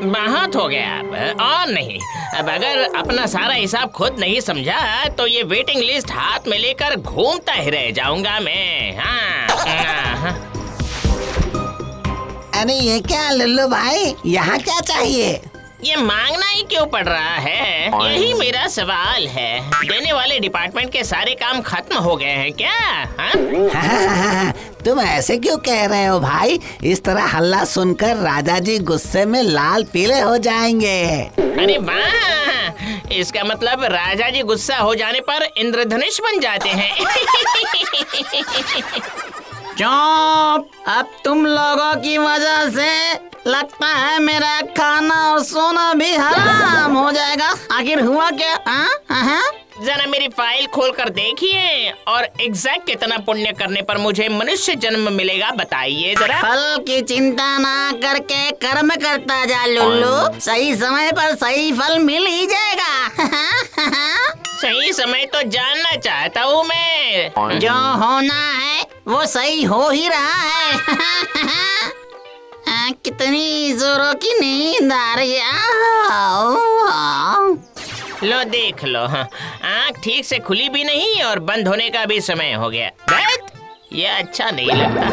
बहुत हो गया अब, और नहीं। अब अगर अपना सारा हिसाब खुद नहीं समझा तो ये वेटिंग लिस्ट हाथ में लेकर घूमता ही रह जाऊंगा मैं। हाँ। अरे ये क्या लल्लू भाई, यहाँ क्या चाहिए? ये मांगना ही क्यों पड़ रहा है, यही मेरा सवाल है। देने वाले डिपार्टमेंट के सारे काम खत्म हो गए हैं क्या? हाँ, तुम ऐसे क्यों कह रहे हो भाई? इस तरह हल्ला सुनकर राजा जी गुस्से में लाल पीले हो जाएंगे। अरे वाह, इसका मतलब राजा जी गुस्सा हो जाने पर इंद्रधनुष बन जाते हैं। चुप! अब तुम लोगों की वजह से लगता है मेरा खाना और सोना भी हराम हो जाएगा। आखिर हुआ क्या? जरा मेरी फाइल खोल कर देखिए और एग्जैक्ट कितना पुण्य करने पर मुझे मनुष्य जन्म मिलेगा बताइए जरा। फल की चिंता ना करके कर्म करता जा लुल्लू, सही समय पर सही फल मिल ही जाएगा। सही समय तो जानना चाहता हूँ मैं। जो होना है वो सही हो ही रहा है। कितनी जोरों की नींद आ रही है। लो देख लो, हाँ, आँख ठीक से खुली भी नहीं और बंद होने का भी समय हो गया। बट ये अच्छा नहीं लगता।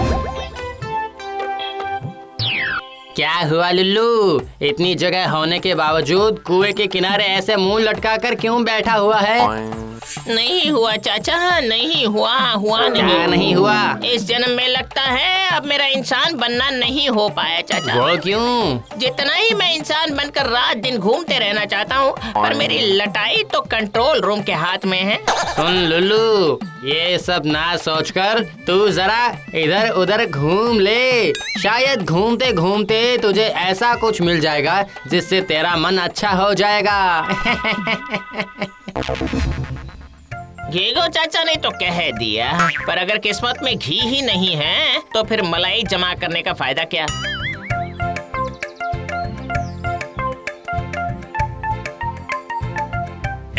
क्या हुआ लुल्लू? इतनी जगह होने के बावजूद कुएं के किनारे ऐसे मुंह लटकाकर क्यों बैठा हुआ है? नहीं हुआ चाचा, नहीं हुआ नहीं। क्या नहीं हुआ? इस जन्म में लगता है अब मेरा इंसान बनना नहीं हो पाया चाचा। वो क्यों? जितना ही मैं इंसान बनकर रात दिन घूमते रहना चाहता हूँ, पर मेरी लटाई तो कंट्रोल रूम के हाथ में है। सुन लुल्लू, ये सब ना सोचकर तू जरा इधर उधर घूम ले। शायद घूमते घूमते तुझे ऐसा कुछ मिल जाएगा जिससे तेरा मन अच्छा हो जाएगा। घेगो चाचा ने तो कह दिया, पर अगर किस्मत में घी ही नहीं है तो फिर मलाई जमा करने का फायदा क्या?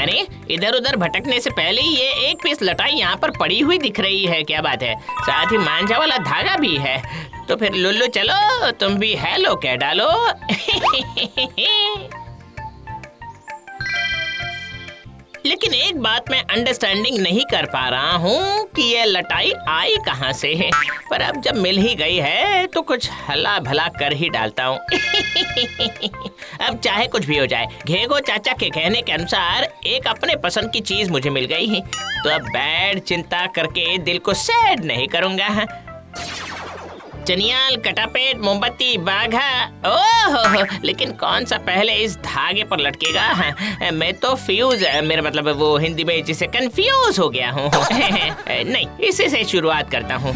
अरे इधर उधर भटकने से पहले ही ये एक पीस लटाई यहाँ पर पड़ी हुई दिख रही है, क्या बात है? साथ ही मांझा वाला धागा भी है। तो फिर लुल्लू चलो, तुम भी हेलो कह डालो। लेकिन एक बात मैं अंडरस्टैंडिंग नहीं कर पा रहा हूँ कि ये लटाई आई कहाँ से है, पर अब जब मिल ही गई है तो कुछ हला भला कर ही डालता हूँ। अब चाहे कुछ भी हो जाए, घेगो चाचा के कहने के अनुसार एक अपने पसंद की चीज मुझे मिल गई है, तो अब बैड चिंता करके दिल को सैड नहीं करूँगा। चनियाल, कटापेट, मोमबत्ती, बाघा, ओह, लेकिन कौन सा पहले इस धागे पर लटकेगा? मैं तो फ्यूज, मेरा मतलब वो हिंदी में जिसे कंफ्यूज हो गया हूँ। नहीं, इसी से शुरुआत करता हूँ।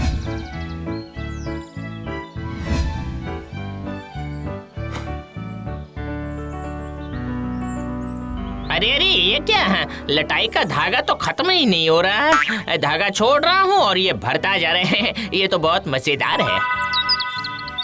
अरे अरे ये क्या है? लटाई का धागा तो खत्म ही नहीं हो रहा है। धागा छोड़ रहा हूँ और ये भरता जा रहे हैं। ये तो बहुत मजेदार है।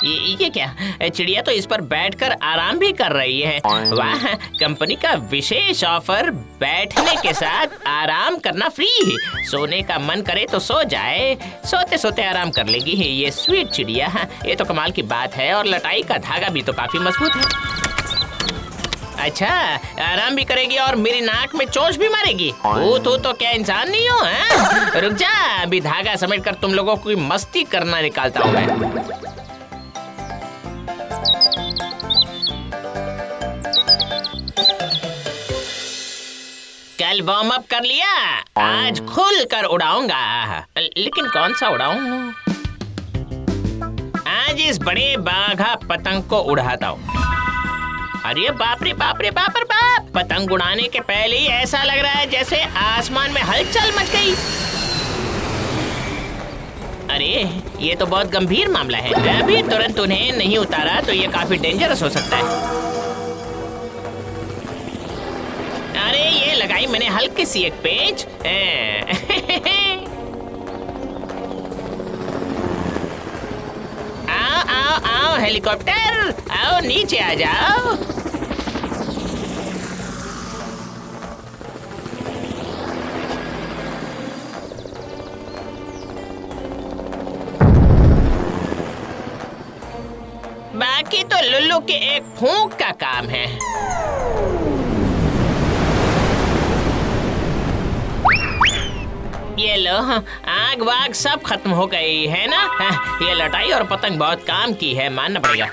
ये क्या? चिड़िया तो इस पर बैठकर आराम भी कर रही है। वाह, कंपनी का विशेष ऑफर, बैठने के साथ आराम करना फ्री। सोने का मन करे तो सो जाए, सोते सोते आराम कर लेगी ये स्वीट चिड़िया। ये तो कमाल की बात है। और लटाई का धागा भी तो काफी मजबूत है। अच्छा, आराम भी करेगी और मेरी नाक में चोंच भी मारेगी। तो क्या इंसान नहीं हो? है? रुक जा, अभी धागा समेट कर तुम लोगों को मस्ती करना निकालता हूँ मैं। कल वार्म अप कर लिया, आज खुल कर उड़ाऊंगा। लेकिन कौन सा उड़ाऊं? आज इस बड़े बाघा पतंग को उड़ाता हूँ। अरे बाप रे बाप रे बाप रे बाप! पतंग उड़ाने के पहले ही ऐसा लग रहा है जैसे आसमान में हलचल मच गई। अरे ये तो बहुत गंभीर मामला है। अभी तुरंत उन्हें नहीं उतारा तो ये काफी डेंजरस हो सकता है। अरे ये लगाई मैंने हल्की सी एक पेच। आओ आओ आओ हेलीकॉप्टर, आओ नीचे आ जाओ। बाघ बाकी तो लुल्लू के एक फूंक का काम है। ये लो, आग वाग सब खत्म हो गई है ना। ये लटाई और पतंग बहुत काम की है, मानना पड़ेगा।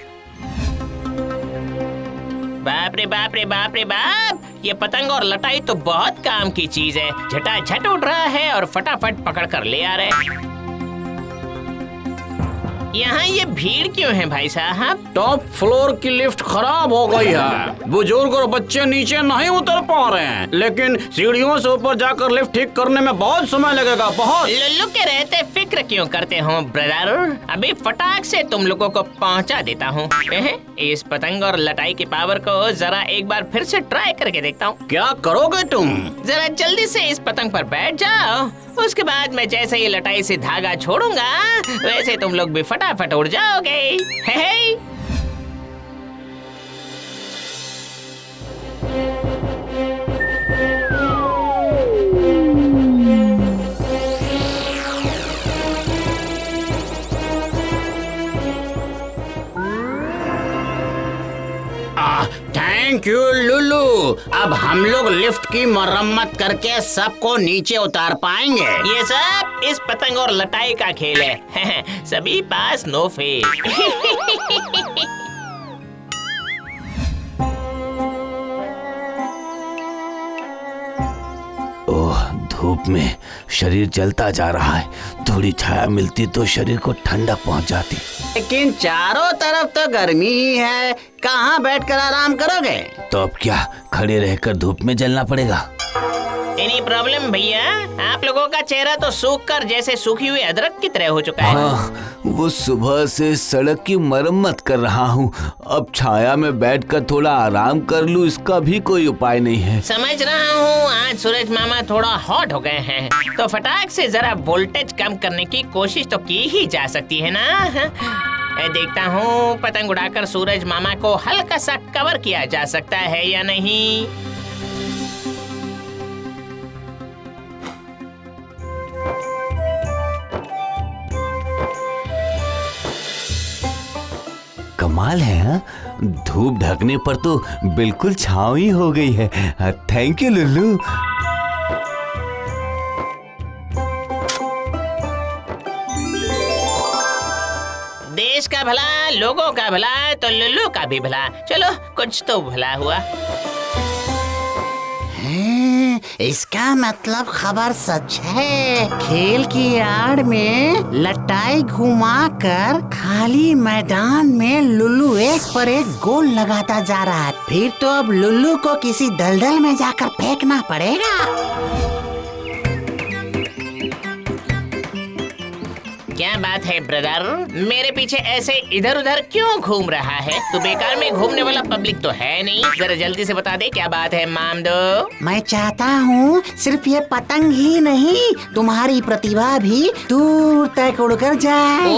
बाप रे बाप रे बाप रे बाप, ये पतंग और लटाई तो बहुत काम की चीज है। झटाझट उड़ रहा है और फटाफट पकड़ कर ले आ रहे हैं। यहाँ ये भीड़ क्यों है भाई साहब? टॉप फ्लोर की लिफ्ट खराब हो गई है। बुजुर्ग और बच्चे नीचे नहीं उतर पा रहे हैं, लेकिन सीढ़ियों से ऊपर जाकर लिफ्ट ठीक करने में बहुत समय लगेगा, बहुत। लुल्लू के रहते फिक्र क्यों करते हो ब्रदर? अभी फटाक से तुम लोगों को पहुंचा देता हूँ। इस पतंग और लटाई की पावर को जरा एक बार फिर से ट्राई करके देखता हूँ। क्या करोगे तुम? जरा जल्दी से इस पतंग पर बैठ जाओ, उसके बाद मैं जैसे ही लटाई से धागा छोड़ूंगा वैसे तुम लोग भी फटाफट उड़ जाओगे। हे। Thank you Lullu. अब हम लोग लिफ्ट की मरम्मत करके सबको नीचे उतार पाएंगे। ये सब इस पतंग और लटाई का खेल है। सभी पास नो फेल। ओह, धूप में शरीर जलता जा रहा है। थोड़ी छाया मिलती तो शरीर को ठंडक पहुंच जाती। लेकिन चारों तरफ तो गर्मी ही है, कहाँ बैठकर आराम करोगे? तो अब क्या, खड़े रहकर धूप में जलना पड़ेगा? एनी प्रॉब्लम भैया? आप लोगों का चेहरा तो सूख कर जैसे सूखी हुई अदरक की तरह हो चुका है। हाँ, वो सुबह से सड़क की मरम्मत कर रहा हूँ। अब छाया में बैठकर थोड़ा आराम कर लूँ, इसका भी कोई उपाय नहीं है। समझ रहा हूँ, आज सूरज मामा थोड़ा हॉट हो गए हैं, तो फटाक से जरा वोल्टेज कम करने की कोशिश तो की ही जा सकती है ना। मैं देखता हूँ पतंग उड़ाकर सूरज मामा को हल्का सा कवर किया जा सकता है या नहीं। कमाल है, हाँ? धूप ढकने पर तो बिल्कुल छाँव ही हो गई है। Thank you Lullu. देश का भला, लोगों का भला, तो लुल्लू का भी भला। चलो कुछ तो भला हुआ। इसका मतलब खबर सच है। खेल की आड़ में लटाई घुमाकर खाली मैदान में लुल्लू एक पर एक गोल लगाता जा रहा है। फिर तो अब लुल्लू को किसी दलदल में जाकर फेंकना पड़ेगा। क्या बात है ब्रदर, मेरे पीछे ऐसे इधर उधर क्यों घूम रहा है? तू बेकार में घूमने वाला पब्लिक तो है नहीं। जरा जल्दी से बता दे क्या बात है मामदो। मैं चाहता हूँ सिर्फ ये पतंग ही नहीं, तुम्हारी प्रतिभा भी दूर तक उड़कर जाए।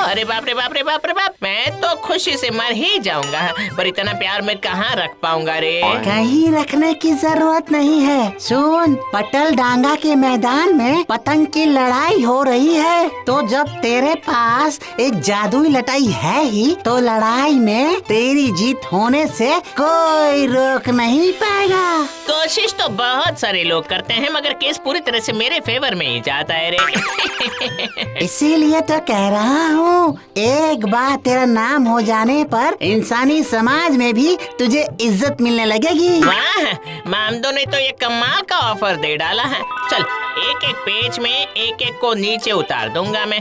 अरे बाप रे बाप रे बाप रे बाप, मैं तो खुशी से मर ही जाऊंगा, पर इतना प्यार मैं कहाँ रख पाऊंगा रे। कहीं रखने की जरूरत नहीं है। सुन, पटल डांगा के मैदान में पतंग की लड़ाई हो रही है, तो जब तेरे पास एक जादुई लटाई है ही, तो लड़ाई में तेरी जीत होने से कोई रोक नहीं पाएगा। कोशिश तो बहुत सारे लोग करते हैं, मगर केस पूरी तरह से मेरे फेवर में ही जाता है रे। इसीलिए तो कह रहा हूँ, एक बार तेरा नाम हो जाने पर इंसानी समाज में भी तुझे इज्जत मिलने लगेगी। वाह, मामदो ने तो ये कमाल का ऑफर दे डाला है। चल, एक एक पेज में एक एक को नीचे उतार दूंगा मैं।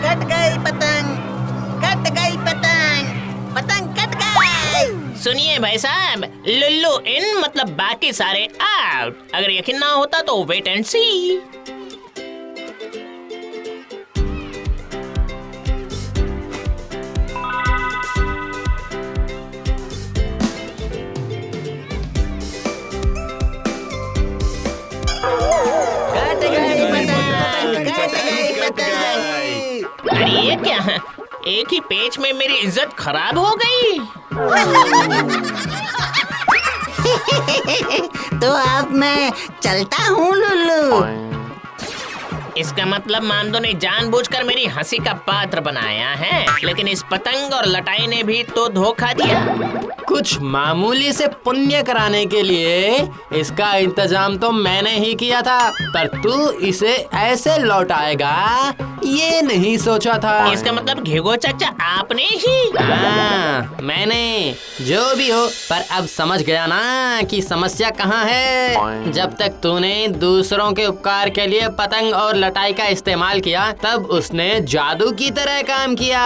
कट गई पतंग, कट गई पतंग, पतंग कट गई। सुनिए भाई साहब, लुल्लू इन मतलब बाकी सारे आउट। अगर यकीन ना होता तो वेट एंड सी। कट गई पतंग, कट गई पतंग। अरे ये क्या है? एक ही पेज में मेरी इज्जत खराब हो गई। तो अब मैं चलता हूँ लुल्लू। इसका मतलब मामदो ने जानबूझकर मेरी हंसी का पात्र बनाया है, लेकिन इस पतंग और लटाई ने भी तो धोखा दिया। कुछ मामूली से पुण्य कराने के लिए इसका इंतजाम तो मैंने ही किया था, पर तू इसे ऐसे लौटाएगा ये नहीं सोचा था। इसका मतलब घेगो चाचा आपने ही? हाँ, मैंने। जो भी हो, पर अब समझ गया ना कि समस्या कहाँ है। जब तक तूने दूसरों के उपकार के लिए पतंग और लटाई का इस्तेमाल किया, तब उसने जादू की तरह काम किया,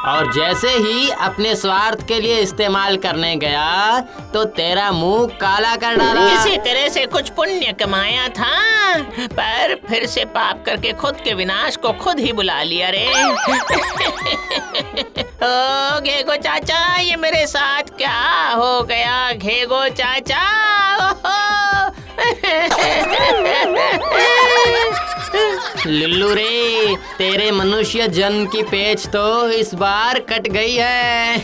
और जैसे ही अपने स्वार्थ के लिए इस्तेमाल करने गया तो तेरा मुंह काला कर डाला। किसी तरह से कुछ पुण्य कमाया था, पर फिर से पाप करके खुद के विनाश को खुद ही बुला लिया रे। ओ घेगो चाचा, ये मेरे साथ क्या हो गया घेगो चाचा? लुल्लू रे, तेरे मनुष्य जन्म की पेच तो इस बार कट गई है।